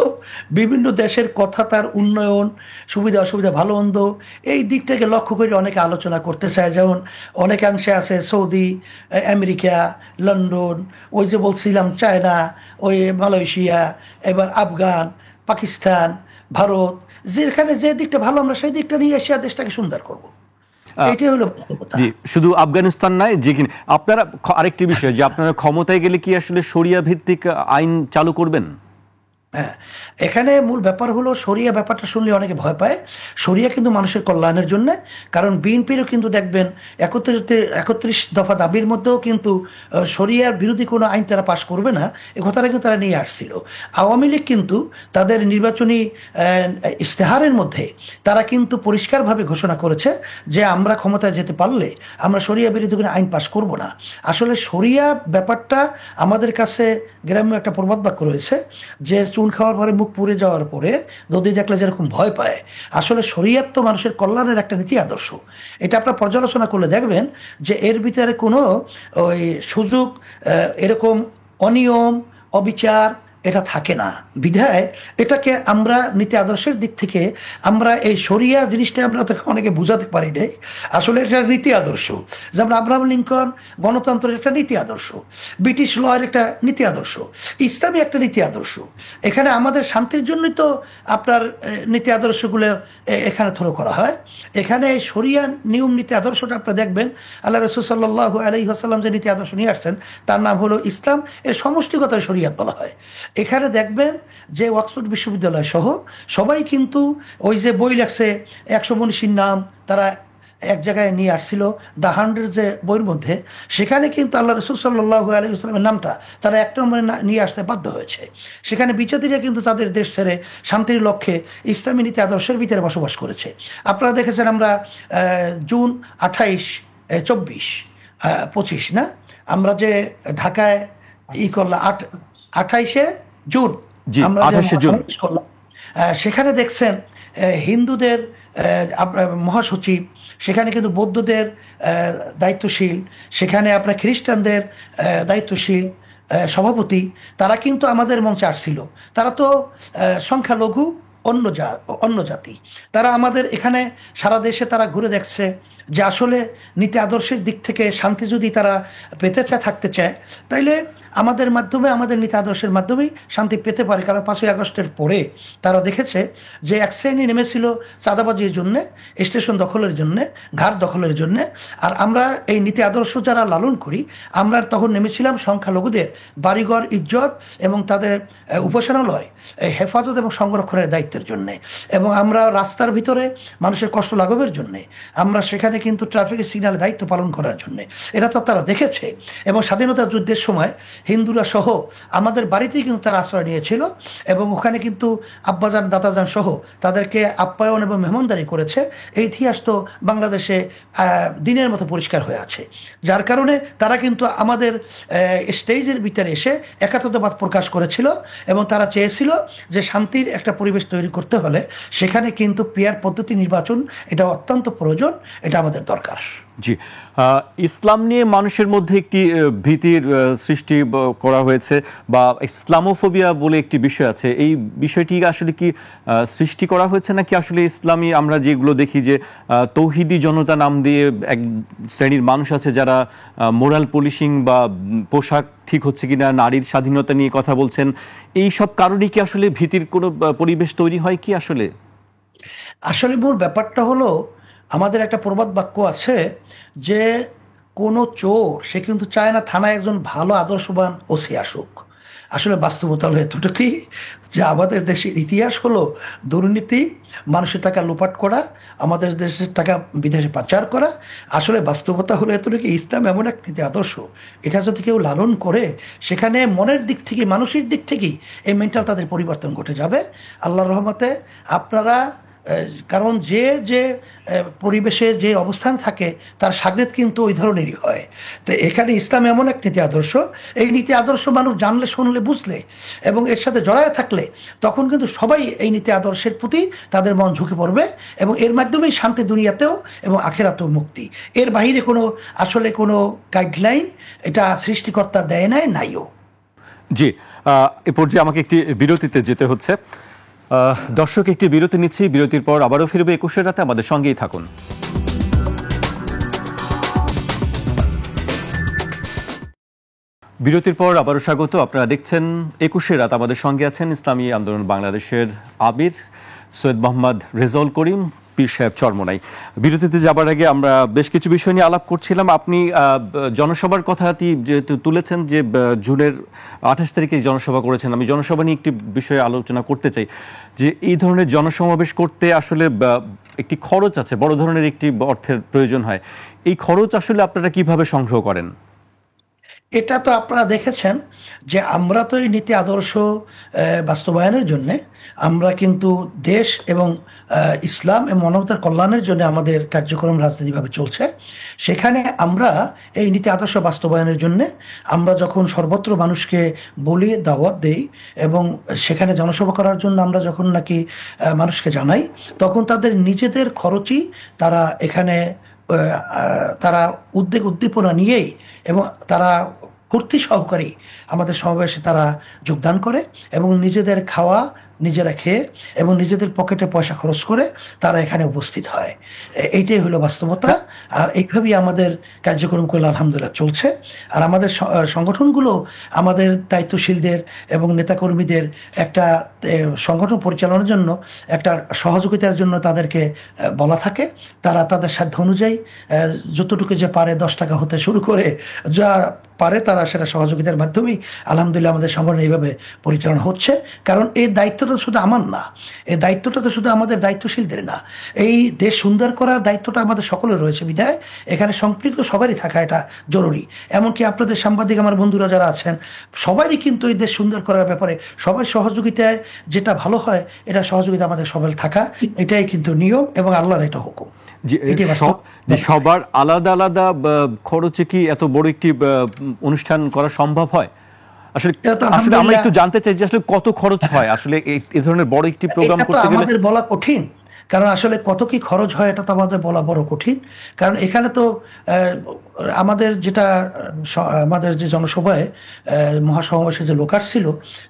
বিভিন্ন দেশের কথা, তার উন্নয়ন, সুবিধা অসুবিধা, ভালো মন্দ, এই দিকটাকে লক্ষ্য করে অনেকে আলোচনা করতে চায়। যেমন অনেকাংশে আছে সৌদি, আমেরিকা, লন্ডন, ওই যে বলছিলাম চায়না, ওই মালয়েশিয়া, এবার আফগান, পাকিস্তান, ভারত, যেখানে যে দিকটা ভালো আমরা সেই দিকটা নিয়ে এসে দেশটাকে সুন্দর করব। এটাই হলো বাস্তবতা। জি, শুধু আফগানিস্তান নয়, যে কিনা আপনারা আরেকটি বিষয় যে আপনারা ক্ষমতায় গেলে কি আসলে শরিয়া ভিত্তিক আইন চালু করবেন? হ্যাঁ, এখানে মূল ব্যাপার হলো শরিয়া। ব্যাপারটা শুনলে অনেকে ভয় পায়। শরিয়া কিন্তু মানুষের কল্যাণের জন্য, কারণ বিএনপিরও কিন্তু দেখবেন 31 দফা দাবির মধ্যেও কিন্তু শরিয়ার বিরোধী কোনো আইন তারা পাশ করবে না, এ কথাটা কিন্তু তারা নিয়ে আসছিল। আওয়ামী লীগ কিন্তু তাদের নির্বাচনী ইশতেহারের মধ্যে তারা কিন্তু পরিষ্কারভাবে ঘোষণা করেছে যে আমরা ক্ষমতায় যেতে পারলে আমরা শরিয়া বিরোধী কোনো আইন পাশ করব না। আসলে শরিয়া ব্যাপারটা আমাদের কাছে গ্রাম্য একটা প্রবাদ বাক্য রয়েছে যে চুন খাওয়ার পরে মুখ পুড়ে যাওয়ার পরে নদী দেখলে যেরকম ভয় পায়, আসলে শরিয়ত তো মানুষের কল্যাণের একটা নীতি আদর্শ। এটা আপনার পর্যালোচনা করলে দেখবেন যে এর ভিতরে কোনো ওই সুযোগ, এরকম অনিয়ম, অবিচার এটা থাকে না। বিধায় এটাকে আমরা নীতি আদর্শের দিক থেকে আমরা এই শরিয়া জিনিসটা আমরা তো অনেকে বুঝাতে পারি নাই। আসলে এটা নীতি আদর্শ। যেমন আব্রাহাম লিঙ্কন গণতন্ত্রের একটা নীতি আদর্শ, ব্রিটিশ লয়ের একটা নীতি আদর্শ, ইসলামী একটা নীতি আদর্শ। এখানে আমাদের শান্তির জন্যই তো আপনার নীতি আদর্শগুলো এখানে থ্রো করা হয়। এখানে শরিয়া নিয়ম নীতি আদর্শটা আপনারা দেখবেন আল্লাহ রাসূল সাল্লাল্লাহু আলাইহি ওয়াসাল্লাম যে নীতি আদর্শ নিয়ে আসছেন তার নাম হলো ইসলাম। এর সমষ্টিগত শরিয়াত বলা হয়। এখানে দেখবেন যে অক্সফোর্ড বিশ্ববিদ্যালয় সহ সবাই কিন্তু ওই যে বই লেখছে 100 মনীষীর নাম তারা এক জায়গায় নিয়ে আসছিল, দ্য 100 যে বইয়ের মধ্যে, সেখানে কিন্তু আল্লাহ রাসূল সাল্লাল্লাহু আলাইহি ওয়াসাল্লামের নামটা তারা এক নম্বরে নিয়ে আসতে বাধ্য হয়েছে। সেখানে বিচারীরা কিন্তু তাদের দেশ ছেড়ে শান্তির লক্ষ্যে ইসলামী নীতি আদর্শের ভিতরে বসবাস করেছে। আপনারা দেখেছেন আমরা জুন 28, 24, 25 না, আমরা যে ঢাকায় করলাম 28শে জুন, আমরা 28শে জুন করলাম, সেখানে দেখছেন হিন্দুদের মহাসচিব, সেখানে কিন্তু বৌদ্ধদের দায়িত্বশীল, সেখানে আপনার খ্রিস্টানদের দায়িত্বশীল সভাপতি, তারা কিন্তু আমাদের মঞ্চে আসছিল। তারা তো সংখ্যালঘু, অন্য জাতি। তারা আমাদের এখানে সারা দেশে তারা ঘুরে দেখছে যে আসলে নীতি আদর্শের দিক থেকে শান্তি যদি তারা পেতে চায়, থাকতে চায়, তাইলে আমাদের মাধ্যমে, আমাদের নীতি আদর্শের মাধ্যমেই শান্তি পেতে পারে। কারণ 5ই আগস্টের পরে তারা দেখেছে যে এক শ্রেণী নেমেছিল চাঁদাবাজির জন্যে, স্টেশন দখলের জন্যে, ঘাট দখলের জন্যে, আর আমরা এই নীতি আদর্শ যারা লালন করি আমরা তখন নেমেছিলাম সংখ্যালঘুদের বাড়িঘর, ইজ্জত এবং তাদের উপাসনালয় হেফাজত এবং সংরক্ষণের দায়িত্বের জন্যে, এবং আমরা রাস্তার ভিতরে মানুষের কষ্ট লাঘবের জন্যে, আমরা সেখানে কিন্তু ট্রাফিকের সিগন্যালের দায়িত্ব পালন করার জন্যে। এটা তো তারা দেখেছে। এবং স্বাধীনতা যুদ্ধের সময় হিন্দুরা সহ আমাদের বাড়িতেই কিন্তু তারা আশ্রয় নিয়েছিল, এবং ওখানে কিন্তু আব্বাজান, দাদাজান সহ তাদেরকে আপ্যায়ন এবং মেহমানদারি করেছে। এই ইতিহাস তো বাংলাদেশে দিনের মতো পরিষ্কার হয়ে আছে। যার কারণে তারা কিন্তু আমাদের স্টেজের ভিতরে এসে একাত্মতাবাদ প্রকাশ করেছিল, এবং তারা চেয়েছিল যে শান্তির একটা পরিবেশ তৈরি করতে হলে সেখানে কিন্তু পিয়ার পদ্ধতি নির্বাচন এটা অত্যন্ত প্রয়োজন, এটা আমাদের দরকার। জি, ইসলাম নিয়ে মানুষের মধ্যে একটি ভীতির সৃষ্টি করা হয়েছে, বা ইসলামোফোবিয়া বলে একটি বিষয় আছে। এই বিষয়টি আসলে কি সৃষ্টি করা হয়েছে, নাকি আসলে ইসলামী আমরা যেগুলো দেখি যে তৌহিদি জনতা নাম দিয়ে এক শ্রেণীর মানুষ আছে যারা মোরাল পুলিশিং বা পোশাক ঠিক হচ্ছে কিনা, নারীর স্বাধীনতা নিয়ে কথা বলছেন, এই সব কারণে কি আসলে ভীতির কোনো পরিবেশ তৈরি হয় কি? আসলে মূল ব্যাপারটা হলো আমাদের একটা প্রবাদ বাক্য আছে যে কোনো চোর সে কিন্তু চায় না থানায় একজন ভালো আদর্শবান ওসি আসুক। আসলে বাস্তবতা হলো এতটুকুই যে আমাদের দেশের ইতিহাস হলো দুর্নীতি, মানুষের টাকা লোপাট করা, আমাদের দেশের টাকা বিদেশে পাচার করা। আসলে বাস্তবতা হলো এতটুকু, ইসলাম এমন এক নীতি আদর্শ, এটা যদি কেউ লালন করে সেখানে মনের দিক থেকে, মানসিক দিক থেকেই এই মেন্টাল তাদের পরিবর্তন ঘটে যাবে আল্লাহর রহমতে। আপনারা কারণ যে যে পরিবেশে যে অবস্থান থাকে তার সাগরেদ কিন্তু ওই ধরনেরই হয়। তো এখানে ইসলাম এমন এক নীতি আদর্শ, এই নীতি আদর্শ মানুষ জানলে, শুনলে, বুঝলে এবং এর সাথে জড়ায় থাকলে তখন কিন্তু সবাই এই নীতি আদর্শের প্রতি তাদের মন ঝুঁকে পড়বে এবং এর মাধ্যমেই শান্তি দুনিয়াতেও এবং আখেরাতেও মুক্তি। এর বাইরে কোনো আসলে কোনো গাইডলাইন এটা সৃষ্টিকর্তা দেয় নাইও। জি, এ পর্যায়ে আমাকে একটি বিরতিতে যেতে হচ্ছে। দর্শক, একটি বিরতি নিচ্ছি, বিরতির পর আবারও ফিরবে 21 রাতে, আমাদের সঙ্গেই থাকুন। বিরতির পর আবারও স্বাগত। আপনারা দেখছেন 21 রাত, আমাদের সঙ্গে আছেন ইসলামী আন্দোলন বাংলাদেশের আমির সৈয়দ মোহাম্মদ রেজাউল করিম, পীর সাহেব চরমোনাই। বিরতিতে যাবার আগে আমরা বেশ কিছু বিষয় নিয়ে আলাপ করছিলাম। আপনি জনসভার কথাটি যেহেতু তুলেছেন যে জুনের 28 তারিখে জনসভা করেছেন, আমি জনসভা নিয়ে একটি বিষয়ে আলোচনা করতে চাই যে এই ধরনের জনসমাবেশ করতে আসলে একটি খরচ আছে, বড় ধরনের একটি অর্থের প্রয়োজন হয়। এই খরচ আসলে আপনারা কিভাবে সংগ্রহ করেন? এটা তো আপনারা দেখেছেন যে আমরা তো এই নীতি আদর্শ বাস্তবায়নের জন্য আমরা কিন্তু দেশ এবং ইসলাম এবং মানবতার কল্যাণের জন্য আমাদের কার্যক্রম রাজনীতিভাবে চলছে। সেখানে আমরা এই নীতি আদর্শ বাস্তবায়নের জন্য আমরা যখন সর্বত্র মানুষকে বলি, দাওয়াত দেই এবং সেখানে জনসভা করার জন্য আমরা যখন নাকি মানুষকে জানাই, তখন তাদের নিজেদের খরচই তারা এখানে তারা উদ্বেগ উদ্দীপনা নিয়েই এবং তারা ফুর্তি সহকারী আমাদের সমাবেশে তারা যোগদান করে এবং নিজেদের খাওয়া নিজেরা খেয়ে এবং নিজেদের পকেটে পয়সা খরচ করে তারা এখানে উপস্থিত হয়। এইটাই হলো বাস্তবতা। আর এইভাবেই আমাদের কার্যক্রমগুলো আলহামদুলিল্লাহ চলছে। আর আমাদের সংগঠনগুলো আমাদের দায়িত্বশীলদের এবং নেতাকর্মীদের একটা সংগঠন পরিচালনার জন্য একটা সহযোগিতার জন্য তাদেরকে বলা থাকে। তারা তাদের সাধ্য অনুযায়ী যতটুকু যে পারে 10 টাকা হতে শুরু করে যা পারে তারা সেটা সহযোগিতার মাধ্যমেই আলহামদুলিল্লাহ আমাদের সংগঠন এইভাবে পরিচালনা হচ্ছে। কারণ এই দায়িত্বটা শুধু আমার না, এই দায়িত্বটা তো শুধু আমাদের দায়িত্বশীলদের না, এই দেশ সুন্দর করার দায়িত্বটা আমাদের সকলের রয়েছে। বিধায় এখানে সম্পৃক্ত সবারই থাকা এটা জরুরি। এমনকি আপনাদের সাংবাদিক আমার বন্ধুরা যারা আছেন সবারই কিন্তু এই দেশ সুন্দর করার ব্যাপারে সবার সহযোগিতায় যেটা ভালো হয় এটা সহযোগিতা আমাদের সবার থাকা, এটাই কিন্তু নিয়ম এবং আল্লাহর এটা হুকুম। সবার আলাদা আলাদা খরচে কি এত বড় একটি অনুষ্ঠান করা সম্ভব হয়? আসলে আমরা একটু জানতে চাই যে আসলে কত খরচ হয় আসলে এই ধরনের বড় একটি প্রোগ্রাম করতে গেলে। আমাদের বলা কঠিন, কারণ আসলে কত কি খরচ হয় এটা তো আমাদের বলা বড় কঠিন। কারণ এখানে তো আমাদের যেটা আমাদের যে জনসভায় মহাসমাবেশে যে লোক আসছিল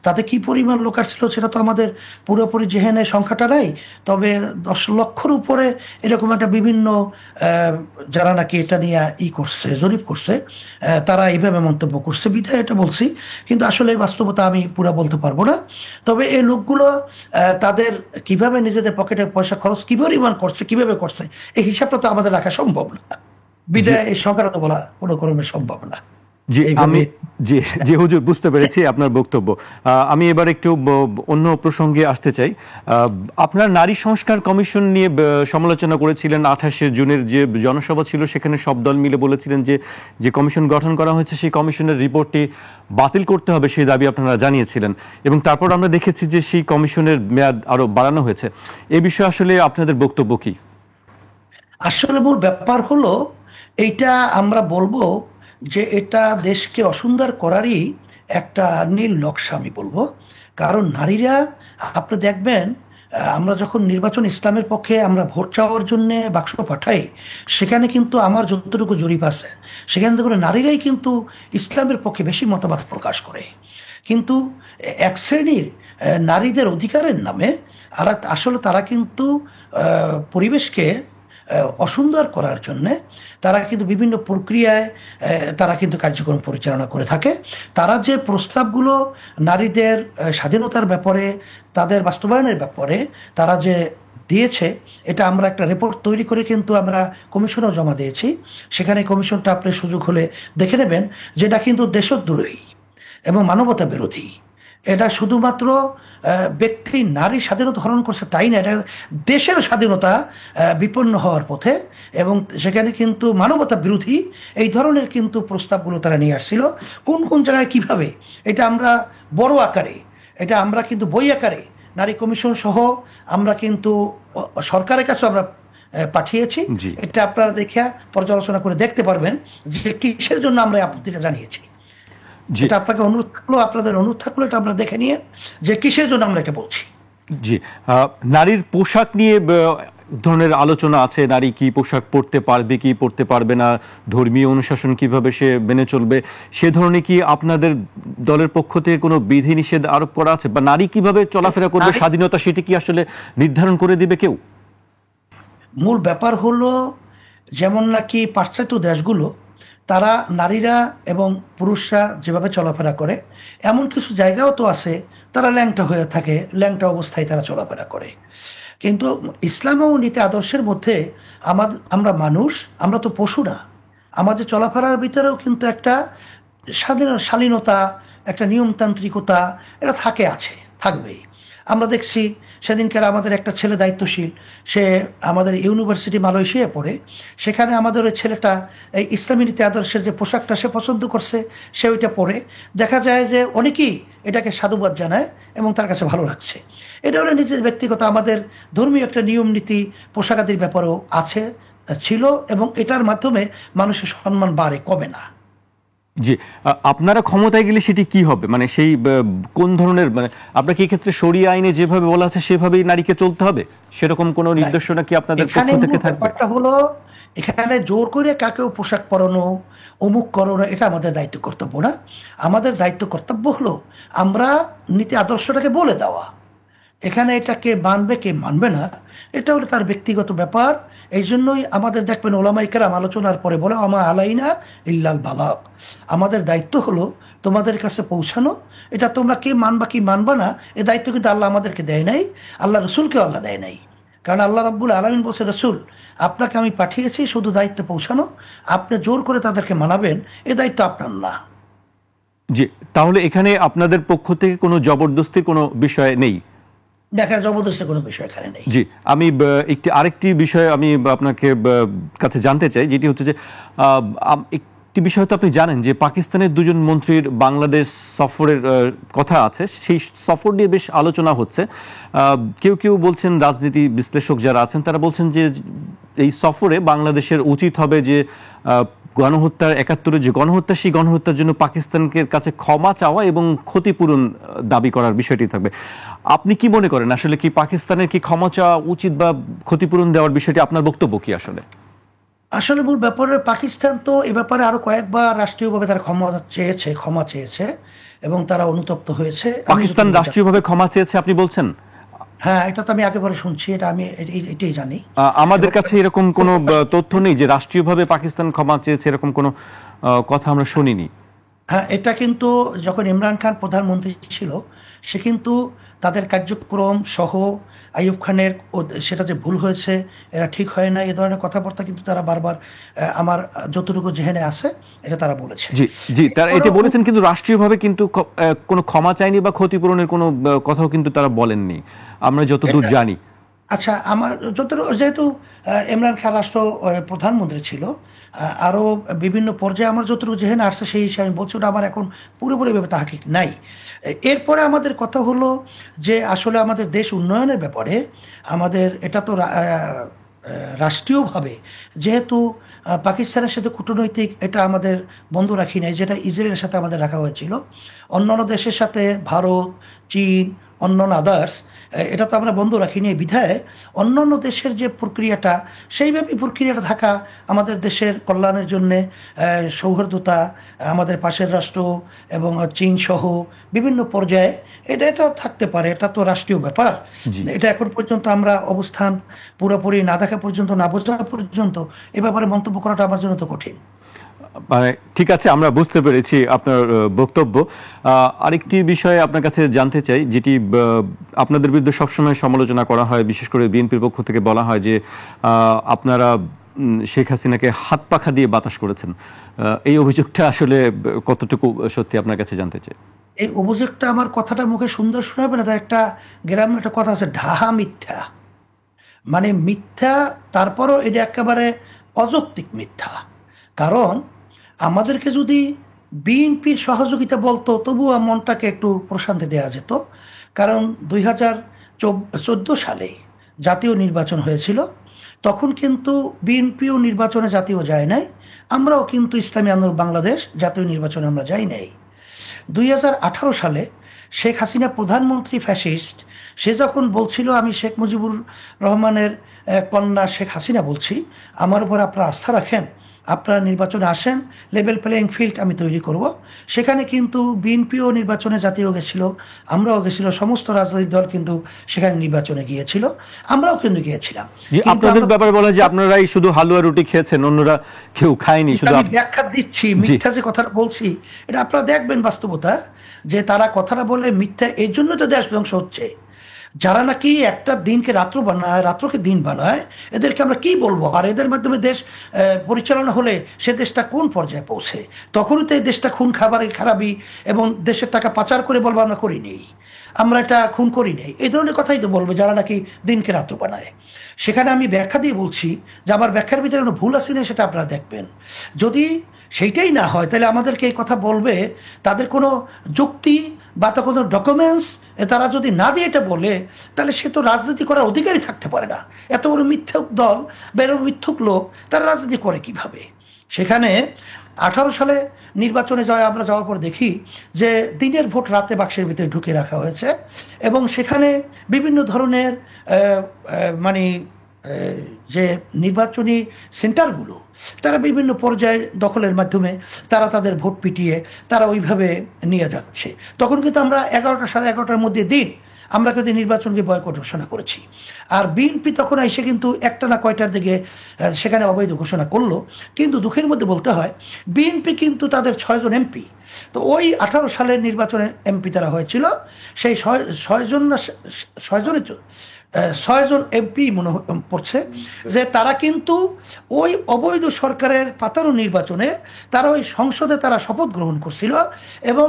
তাতে কি পরিমাণ লোক আসছিল সেটা তো আমাদের পুরোপুরি জেহেনে সংখ্যাটা নাই। তবে 10 লক্ষের উপরে এরকম একটা বিভিন্ন যারা নাকি এটা নিয়ে করছে, জরিপ করছে, তারা এইভাবে মন্তব্য করছে বিধায় এটা বলছি। কিন্তু আসলে বাস্তবতা আমি পুরো বলতে পারবো না। তবে এই লোকগুলো তাদের কিভাবে নিজেদের পকেটে পয়সা খরচ কি পরিমাণ করছে, কিভাবে করছে, এই হিসাবটা তো আমাদের রাখা সম্ভব না। বিদায় এই সংখ্যাটা তো বলা কোনো ক্রমে সম্ভব না। জি হুজুর, বুঝতে পেরেছি আপনার বক্তব্য। আমি এবার একটু অন্য প্রসঙ্গে আসতে চাই। আপনার নারী সংস্কার কমিশন নিয়ে সমালোচনা করেছিলেন। 28 জুনের যে জনসভা ছিল সেখানে সব দল মিলে বলেছিলেন যে কমিশন গঠন করা হয়েছে সেই কমিশনের রিপোর্টটি বাতিল করতে হবে, সেই দাবি আপনারা জানিয়েছিলেন এবং তারপর আমরা দেখেছি যে সেই কমিশনের মেয়াদ আরো বাড়ানো হয়েছে। এ বিষয়ে আসলে আপনাদের বক্তব্য কি? আসলে মূল ব্যাপার হলো এইটা আমরা বলবো যে এটা দেশকে অসুন্দর করারই একটা নীল নকশা আমি বলবো। কারণ নারীরা, আপনি দেখবেন আমরা যখন নির্বাচন ইসলামের পক্ষে আমরা ভোট চাওয়ার জন্য বাক্স পাঠাই, সেখানে কিন্তু আমার যতটুকু জরিপ আছে সেখান থেকে নারীরাই কিন্তু ইসলামের পক্ষে বেশি মতামত প্রকাশ করে। কিন্তু এক শ্রেণীর নারীদের অধিকারের নামে আর আসলে তারা কিন্তু পরিবেশকে অসুন্দর করার জন্যে তারা কিন্তু বিভিন্ন প্রক্রিয়ায় তারা কিন্তু কার্যক্রম পরিচালনা করে থাকে। তারা যে প্রস্তাবগুলো নারীদের স্বাধীনতার ব্যাপারে, তাদের বাস্তবায়নের ব্যাপারে তারা যে দিয়েছে, এটা আমরা একটা রিপোর্ট তৈরি করে কিন্তু আমরা কমিশনেও জমা দিয়েছি। সেখানে কমিশনটা আপনি সুযোগ হলে দেখে নেবেন, যেটা কিন্তু দেশদ্রোহী এবং মানবতা বিরোধী। এটা শুধুমাত্র ব্যক্তি নারী স্বাধীনতা হরণ করছে তাই না, এটা দেশের স্বাধীনতা বিপন্ন হওয়ার পথে। এবং সেখানে কিন্তু মানবতা বিরোধী এই ধরনের কিন্তু প্রস্তাবগুলো তারা নিয়ে আসছিল। কোন কোন জায়গায় কিভাবে, এটা আমরা বড় আকারে, এটা আমরা কিন্তু বই আকারে নারী কমিশন সহ আমরা কিন্তু সরকারের কাছে আমরা পাঠিয়েছি। জি এটা আপনারা দেখে পর্যালোচনা করে দেখতে পারবেন যে কিসের জন্য আমরা এই আপত্তিটা জানিয়েছি। জি এটা আপনাকে অনুরোধ থাকলো, আপনাদের অনুরোধ থাকলো, এটা আমরা দেখে নিয়ে যে কিসের জন্য আমরা এটা বলছি। জি নারীর পোশাক নিয়ে এক ধরনের আলোচনা আছে, নারী কি পোশাক পরতে পারবে কি পরতে পারবে না, ধর্মীয় অনুশাসন কিভাবে সে মেনে চলবে, সে ধরনের কি আপনাদের দলের পক্ষ থেকে কোনো বিধিনিষেধ আরোপ করা আছে, বা নারী কিভাবে চলাফেরা করবে স্বাধীনতা সেটি কি আসলে নির্ধারণ করে দিবে কেউ? মূল ব্যাপার হলো, যেমন নাকি পাশ্চাত্য দেশগুলো তারা নারীরা এবং পুরুষরা যেভাবে চলাফেরা করে, এমন কিছু জায়গাও তো আছে তারা ল্যাংটা হয়ে থাকে, ল্যাংটা অবস্থায় তারা চলাফেরা করে। কিন্তু ইসলাম ও নীতি আদর্শের মধ্যে আমরা মানুষ, আমরা তো পশু না। আমাদের চলাফেরার ভিতরেও কিন্তু একটা শালীনতা, একটা নিয়মতান্ত্রিকতা এটা আছে, থাকবেই। আমরা দেখছি সেদিনকার আমাদের একটা ছেলে দায়িত্বশীল, সে আমাদের ইউনিভার্সিটি মালয়েশিয়ায় পড়ে, সেখানে আমাদের ওই ছেলেটা এই ইসলামী নীতি আদর্শের যে পোশাকটা সে পছন্দ করছে, সে ওইটা পরে দেখা যায় যে অনেকেই এটাকে সাধুবাদ জানায় এবং তার কাছে ভালো লাগছে। এটা হলো নিজের ব্যক্তিগত, আমাদের ধর্মীয় একটা নিয়ম নীতি পোশাকাদির ব্যাপারেও আছে, ছিল, এবং এটার মাধ্যমে মানুষের সম্মান বাড়ে, কমে না। জি আপনারা ক্ষমতায় গেলে সেটি কি হবে, মানে সেই কোন ধরনের, মানে আপনাকে এই ক্ষেত্রে শরিয়া আইনে যেভাবে বলা আছে সেভাবেই নারীকে চলতে হবে, সেরকম কোনো নির্দেশনা কি আপনাদের পক্ষ থেকে থাকবে? ব্যাপারটা হলো, এখানে জোর করে কাকেও পোশাক পরানো, অমুক করানো, এটা আমাদের দায়িত্ব কর্তব্য না। আমাদের দায়িত্ব কর্তব্য হলো আমরা নীতি আদর্শটাকে বলে দেওয়া। এখানে এটা কে মানবে কে মানবে না এটা হলো তার ব্যক্তিগত ব্যাপার। এই জন্যই আমাদের দেখবেন ওলামায়ে কেরাম আলোচনার পরে বলে, আমা আলাইনা ইল্লাল বালাগ, আমাদের দায়িত্ব হলো তোমাদের কাছে পৌঁছানো। এটা তোমরা কে মানবা কি মানবা না, এ দায়িত্ব কিন্তু আল্লাহ আমাদেরকে দেয় নাই, আল্লাহ রসুলকেও আল্লাহ দেয় নাই। কারণ আল্লাহ রাব্বুল আলামিন বলছে, রসুল আপনাকে আমি পাঠিয়েছি শুধু দায়িত্ব পৌঁছানো, আপনি জোর করে তাদেরকে মানাবেন এ দায়িত্ব আপনার না। জি তাহলে এখানে আপনাদের পক্ষ থেকে কোনো জবরদস্তির কোনো বিষয় নেই? দেখার জবরদস্তের কোনো বিষয় এখানে নেই। জি আমি আরেকটি বিষয় আমি আপনাকে কাছে জানতে চাই, যেটি হচ্ছে যে একটি বিষয় তো আপনি জানেন যে পাকিস্তানের দুজন মন্ত্রীর বাংলাদেশ সফরের কথা আছে, সেই সফর নিয়ে বেশ আলোচনা হচ্ছে। কেউ কেউ বলছেন, রাজনীতি বিশ্লেষক যারা আছেন তারা বলছেন যে এই সফরে বাংলাদেশের উচিত হবে যে গণহত্যার ৭১-এর যে গণহত্যা, সেই গণহত্যার জন্য পাকিস্তানের কাছে ক্ষমা চাওয়া এবং ক্ষতিপূরণ দাবি করার বিষয়টি থাকবে। আপনি কি মনে করেন, আসলে কি পাকিস্তানের কি ক্ষমা চাওয়া উচিত বা ক্ষতিপূরণ দেওয়ার বিষয়টি, আপনার বক্তব্য কি? আসলে মূল ব্যাপারে পাকিস্তান তো এ ব্যাপারে আরো কয়েকবার রাষ্ট্রীয়ভাবে তারা ক্ষমা চেয়েছে এবং তারা অনুতপ্ত হয়েছে। পাকিস্তান রাষ্ট্রীয়ভাবে ক্ষমা চেয়েছে আপনি বলছেন? হ্যাঁ, এটা তো আমি একেবারে শুনছি, এটা আমি এটাই জানি। আমাদের কাছে এরকম কোনো তথ্য নেই যে রাষ্ট্রীয়ভাবে পাকিস্তান ক্ষমা চেয়েছে, এরকম কোনো কথা আমরা শুনিনি। হ্যাঁ, এটা কিন্তু যখন ইমরান খান প্রধানমন্ত্রী ছিল, সে কিন্তু তাদের কার্যক্রম সহ আইয়ুব খানের সেটা যে ভুল হয়েছে, এরা ঠিক হয় না, এ ধরনের কথাবার্তা কিন্তু তারা বারবার, আমার যতটুকু জেহেনে আছে, এটা তারা বলেছে। জি জি তারা এটা বলেছেন, কিন্তু রাষ্ট্রীয়ভাবে কিন্তু কোনো ক্ষমা চাইনি বা ক্ষতিপূরণের কোনো কথাও কিন্তু তারা বলেননি, আমরা যতদূর জানি। আচ্ছা, আমার যেহেতু ইমরান খান রাষ্ট্র প্রধানমন্ত্রী ছিল, আরও বিভিন্ন পর্যায়ে আমার যতটুকু যেখানে আসছে সেই হিসাবে আমি বলছি, ওটা আমার এখন পুরোপুরিভাবে তাহাকিক নাই। এরপরে আমাদের কথা হলো যে আসলে আমাদের দেশ উন্নয়নের ব্যাপারে আমাদের এটা তো রাষ্ট্রীয়ভাবে, যেহেতু পাকিস্তানের সাথে কূটনৈতিক এটা আমাদের বন্ধ রাখি নাই, যেটা ইসরায়েলের সাথে আমাদের রাখা হয়েছিল, অন্যান্য দেশের সাথে ভারত, চীন, অন্যান্য আদার্স, এটা তো আমরা বন্ধ রাখিনি। বিধায় অন্যান্য দেশের যে প্রক্রিয়াটা, সেইভাবে প্রক্রিয়াটা থাকা আমাদের দেশের কল্যাণের জন্যে, সৌহার্দ্যতা, আমাদের পাশের রাষ্ট্র এবং চীন সহ বিভিন্ন পর্যায়ে এটা থাকতে পারে। এটা তো রাষ্ট্রীয় ব্যাপার। এটা এখন পর্যন্ত আমরা অবস্থান পুরোপুরি না দেখা পর্যন্ত, না বোঝা পর্যন্ত এ ব্যাপারে মন্তব্য করাটা আমার জন্য তো কঠিন। ঠিক আছে, আমরা বুঝতে পেরেছি আপনার বক্তব্য। আরেকটি বিষয়ে আপনার কাছে জানতে চাই, যেটি আপনাদের বিরুদ্ধে সবসময় সমালোচনা করা হয়, বিশেষ করে বিএনপির পক্ষ থেকে বলা হয় যে আপনারা শেখ হাসিনাকে হাত পাখা দিয়ে বাতাস করেছেন। এই অভিযোগটা আসলে কতটুকু সত্যি আপনার কাছে জানতে চাই। এই অভিযোগটা, আমার কথাটা মুখে সুন্দর শোনাবে না, তার একটা গ্রামে একটা কথা আছে, ঢাহা মিথ্যা। মানে মিথ্যা, তারপরও এটা একেবারে অযৌক্তিক মিথ্যা। কারণ আমাদেরকে যদি বিএনপির সহযোগিতা বলতো তবুও মনটাকে একটু প্রশান্তি দেওয়া যেত। কারণ 2014 সালে জাতীয় নির্বাচন হয়েছিল, তখন কিন্তু বিএনপিও নির্বাচনে জাতীয় যায় নাই, আমরাও কিন্তু ইসলামী আন্দোলন বাংলাদেশ জাতীয় নির্বাচনে আমরা যাই নাই। 2018 সালে শেখ হাসিনা প্রধানমন্ত্রী ফ্যাসিস্ট, সে যখন বলছিল আমি শেখ মুজিবুর রহমানের কন্যা শেখ হাসিনা বলছি, আমার উপর আপনারা আস্থা রাখেন, আপনারা নির্বাচনে আসেন, লেভেল প্লেয়িং ফিল্ড আমি তৈরি করব। সেখানে কিন্তু বিএনপিও নির্বাচনে জাতীয় গেছিল, আমরাও গেছিল, সমস্ত রাজনৈতিক দল কিন্তু সেখানে নির্বাচনে গিয়েছিল, আমরাও কিন্তু গিয়েছিলাম। জি, কিন্তু আপনাদের আমরা, ব্যাপারে বলা হয় যে আপনারাই শুধু হালুয়া রুটি খেয়েছেন, অন্যরা কেউ খায়নি, শুধু আমি ব্যাখ্যা দিচ্ছি, জি মিথ্যা যে কথাটা বলছি এটা আপনারা দেখবেন বাস্তবতা, যে তারা কথাটা বলে মিথ্যা। এই জন্য তো দেশ ধ্বংস হচ্ছে। যারা নাকি একটা দিনকে রাত্র বানায়, রাত্রকে দিন বানায়, এদেরকে আমরা কি বলবো? আর এদের মাধ্যমে দেশ পরিচালনা হলে সে দেশটা কোন পর্যায়ে পৌঁছে? তখনই তো এই দেশটা খুন খাবারে খারাপই, এবং দেশের টাকা পাচার করে বলবো আমরা করি নেই, আমরা এটা খুন করি নেই, এই ধরনের কথাই তো বলবে যারা নাকি দিনকে রাত্র বানায়। সেখানে আমি ব্যাখ্যা দিয়ে বলছি যে আমার ব্যাখ্যার ভিতরে কোনো ভুল আছে না, সেটা আপনারা দেখবেন। যদি সেইটাই না হয় তাহলে আমাদেরকে এই কথা বলবে, তাদের কোনো যুক্তি বা তা কোনো ডকুমেন্টস তারা যদি না দিয়ে এটা বলে, তাহলে সে তো রাজনীতি করার অধিকারই থাকতে পারে না। এত বড় মিথ্যুক দল বা এরকম মিথ্যুক লোক তারা রাজনীতি করে কিভাবে? সেখানে 18 সালে নির্বাচনে আমরা যাওয়ার পর দেখি যে দিনের ভোট রাতে বাক্সের ভিতরে ঢুকে রাখা হয়েছে, এবং সেখানে বিভিন্ন ধরনের মানে যে নির্বাচনী সেন্টারগুলো তারা বিভিন্ন পর্যায়ে দখলের মাধ্যমে তারা তাদের ভোট পিটিয়ে তারা ওইভাবে নিয়ে যাচ্ছে। তখন কিন্তু আমরা 11টা, সাড়ে 11টার মধ্যে দিন আমরা কিন্তু নির্বাচনকে বয়কট ঘোষণা করেছি। আর বিএনপি তখন এসে কিন্তু একটা না কয়টার দিকে সেখানে অবৈধ ঘোষণা করলো। কিন্তু দুঃখের মধ্যে বলতে হয়, বিএনপি কিন্তু তাদের 6 জন এমপি, তো ওই 18 সালের নির্বাচনে এমপি তারা হয়েছিল, সেই 6 জন না 6 জনের, 6 জন এমপি মনে পড়ছে, যে তারা কিন্তু ওই অবৈধ সরকারের পাতানো নির্বাচনে তারা ওই সংসদে তারা শপথ গ্রহণ করছিল, এবং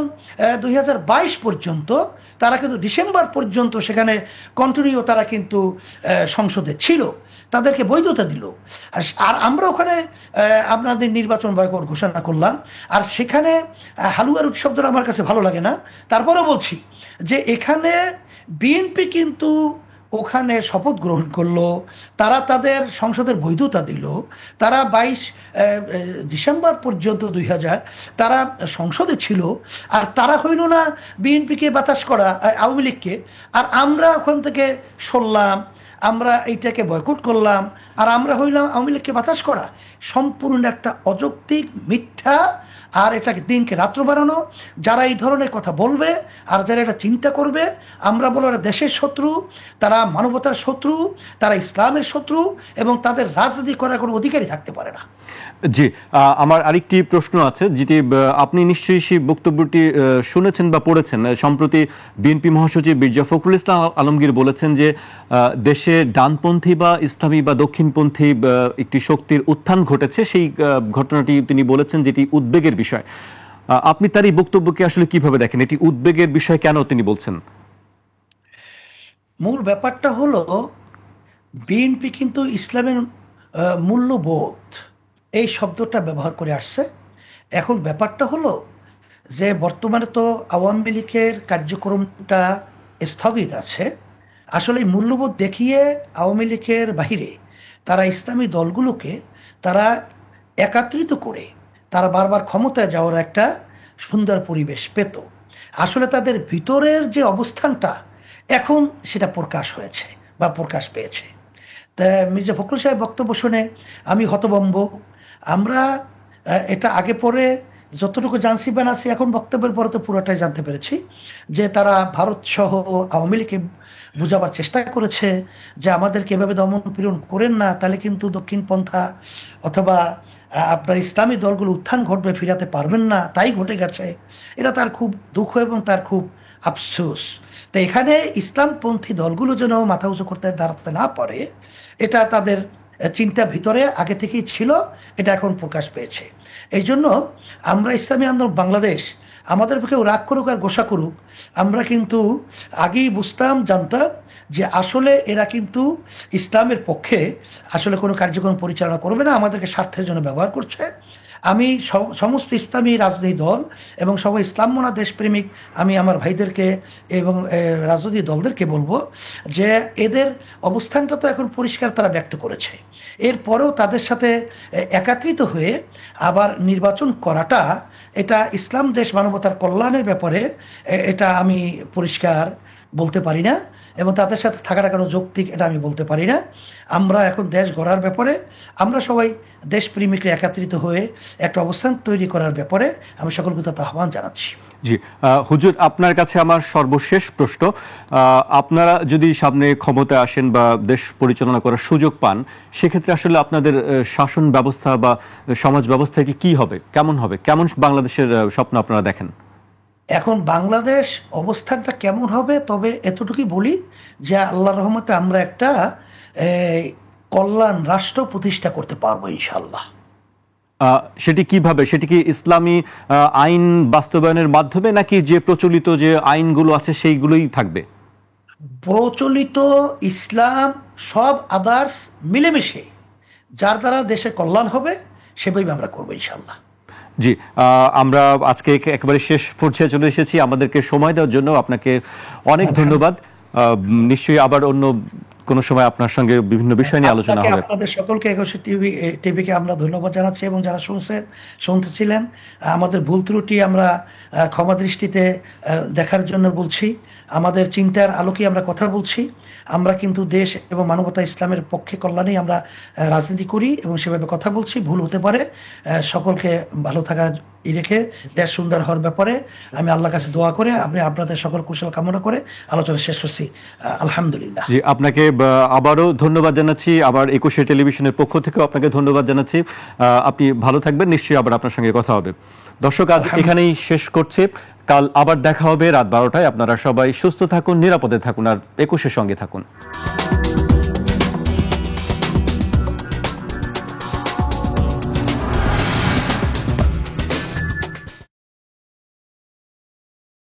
2022 পর্যন্ত তারা কিন্তু ডিসেম্বর পর্যন্ত সেখানে কন্টিনিউ তারা কিন্তু সংসদে ছিল, তাদেরকে বৈধতা দিল। আর আমরা ওখানে আপনাদের নির্বাচন বয়কট ঘোষণা করলাম। আর সেখানে হালুয়ার উৎসবটা আমার কাছে ভালো লাগে না, তারপরেও বলছি যে এখানে বিএনপি কিন্তু ওখানে শপথ গ্রহণ করলো, তারা তাদের সংসদের বৈধতা দিল, তারা 22 ডিসেম্বর পর্যন্ত 2000 তারা সংসদে ছিল, আর তারা হইল না বিএনপিকে বাতাস করা, আওয়ামী লীগকে। আর আমরা ওখান থেকে সরলাম, আমরা এইটাকে বয়কট করলাম, আর আমরা হইলাম আওয়ামী লীগকে বাতাস করা। সম্পূর্ণ একটা অযৌক্তিক মিথ্যা, আর এটাকে দিনকে রাত্র বানানো। যারা এই ধরনের কথা বলবে আর যারা এটা চিন্তা করবে, আমরা বলবো এরা দেশের শত্রু, তারা মানবতার শত্রু, তারা ইসলামের শত্রু, এবং তাদের রাজনীতি করার কোনো অধিকারই থাকতে পারে না। জি, আমার আরেকটি প্রশ্ন আছে, যেটি আপনি নিশ্চয়ই সেই বক্তব্যটি শুনেছেন বা পড়েছেন। সম্প্রতি বিএনপি মহাসচিব মির্জা ফখরুল ইসলাম আলমগীর বলেছেন যে দেশে ডানপন্থী বা ইসলামী বা দক্ষিণপন্থী একটি শক্তির উত্থান ঘটেছে, সেই ঘটনাটি তিনি বলেছেন যেটি উদ্বেগের বিষয়। আপনি তার এই বক্তব্যকে আসলে কিভাবে দেখেন? এটি উদ্বেগের বিষয় কেন তিনি বলছেন? মূল ব্যাপারটা হলো, বিএনপি কিন্তু ইসলামের মূল্যবোধ এই শব্দটা ব্যবহার করে আসছে। এখন ব্যাপারটা হলো যে বর্তমানে তো আওয়ামী লীগের কার্যক্রমটা স্থগিত আছে। আসলে এই মূল্যবোধ দেখিয়ে আওয়ামী লীগের বাহিরে তারা ইসলামী দলগুলোকে তারা একত্রিত করে তারা বারবার ক্ষমতায় যাওয়ার একটা সুন্দর পরিবেশ পেত। আসলে তাদের ভিতরের যে অবস্থানটা এখন সেটা প্রকাশ হয়েছে বা প্রকাশ পেয়েছে। তা মির্জা ফখরুল সাহেব বক্তব্য শুনে আমি হতভম্ব। আমরা এটা আগে পরে যতটুকু জানছি বা আছি, এখন বক্তব্যের পরে তো পুরোটাই জানতে পেরেছি যে তারা ভারত সহ আওয়ামী লীগকে বোঝাবার চেষ্টা করেছে যে আমাদেরকে এভাবে দমন পীড়ন করেন না, তাহলে কিন্তু দক্ষিণপন্থা অথবা আপনার ইসলামী দলগুলো উত্থান ঘটবে, ফিরাতে পারবেন না, তাই ঘটে গেছে। এটা তার খুব দুঃখ এবং তার খুব আফসোস। তো এখানে ইসলামপন্থী দলগুলো যেন মাথা উঁচু করতে দাঁড়াতে না পারে, এটা তাদের চিন্তা ভিতরে আগে থেকেই ছিল, এটা এখন প্রকাশ পেয়েছে। এই জন্য আমরা ইসলামী আন্দোলন বাংলাদেশ আমাদের কেউ রাগ করুক আর গোসা করুক, আমরা কিন্তু আগেই জানতাম যে আসলে এরা কিন্তু ইসলামের পক্ষে আসলে কোনো কার্যক্রম পরিচালনা করবে না, আমাদেরকে স্বার্থের জন্য ব্যবহার করছে। আমি সমস্ত ইসলামী রাজনৈতিক দল এবং সবাই ইসলাম মনা দেশপ্রেমিক আমি আমার ভাইদেরকে এবং রাজনৈতিক দলদেরকে বলবো যে এদের অবস্থানটা তো এখন পরিষ্কার তারা ব্যক্ত করেছে। এরপরেও তাদের সাথে একাত্রিত হয়ে আবার নির্বাচন করাটা, এটা ইসলাম দেশ মানবতার কল্যাণের ব্যাপারে এটা আমি পরিষ্কার বলতে পারি না, এবং তাদের সাথে থাকাটা কোনো যৌক্তিক এটা আমি বলতে পারি না। আমরা এখন দেশ গড়ার ব্যাপারে আমরা সবাই দেশপ্রেমিকরা একত্রিত হয়ে একটা অবস্থান তৈরি করার ব্যাপারে আমি সকলকে তাতে আহ্বান জানাচ্ছি। জি হুজুর, আপনার কাছে আমার সর্বশেষ প্রশ্ন, আপনারা যদি সামনে ক্ষমতায় আসেন বা দেশ পরিচালনা করার সুযোগ পান, সেক্ষেত্রে আসলে আপনাদের শাসন ব্যবস্থা বা সমাজ ব্যবস্থা এটি কি হবে, কেমন হবে, কেমন বাংলাদেশের স্বপ্ন আপনারা দেখেন? এখন বাংলাদেশ অবস্থানটা কেমন হবে, তবে এতটুকুই বলি যে আল্লাহর রহমতে আমরা একটা কল্যাণ রাষ্ট্র প্রতিষ্ঠা করতে পারবো ইনশাল্লাহ। সেটি কিভাবে? সেটি কি ইসলামী আইন বাস্তবায়নের মাধ্যমে, নাকি যে প্রচলিত যে আইনগুলো আছে সেইগুলোই থাকবে? প্রচলিত ইসলাম সব আদার্স মিলেমিশে যার দ্বারা দেশের কল্যাণ হবে সেভাবে আমরা করবো ইনশাল্লাহ। জি, আমরা আজকে একেবারে শেষ পর্যায়ে চলে এসেছি। আমাদেরকে সময় দেওয়ার জন্য আপনাকে অনেক ধন্যবাদ। নিশ্চয়ই আবার অন্য কোনো সময় আপনার সঙ্গে বিভিন্ন বিষয় নিয়ে আলোচনা হবে। আপনাদের সকলকে একুশে টিভিকে আমরা ধন্যবাদ জানাচ্ছি, এবং যারা শুনতেছিলেন আমাদের ভুল ত্রুটি আমরা ক্ষমা দৃষ্টিতে দেখার জন্য বলছি। আমাদের চিন্তার আলোকে আমরা কথা বলছি। আমরা কিন্তু দেশ এবং মানবতা ইসলামের পক্ষে কল্যাণেই আমরা রাজনীতি করি এবং সেভাবে কথা বলছি। ভুল হতে পারে, সকলকে ভালো থাকার রেখে দেশ সুন্দর হওয়ার ব্যাপারে আমি আল্লাহর কাছে দোয়া করে আমি আপনাদের সকল কুশল কামনা করে আলোচনা শেষ করছি। আলহামদুলিল্লাহ। জি, আপনাকে আবারও ধন্যবাদ জানাচ্ছি। আবার একুশে টেলিভিশনের পক্ষ থেকেও আপনাকে ধন্যবাদ জানাচ্ছি। আপনি ভালো থাকবেন, নিশ্চয়ই আবার আপনার সঙ্গে কথা হবে। দর্শক, আজ এখানেই শেষ করছে। কাল আবার দেখা হবে রাত 12টায়। আপনারা সবাই সুস্থ থাকুন, নিরাপদে থাকুন, আর একুশের সঙ্গে থাকুন।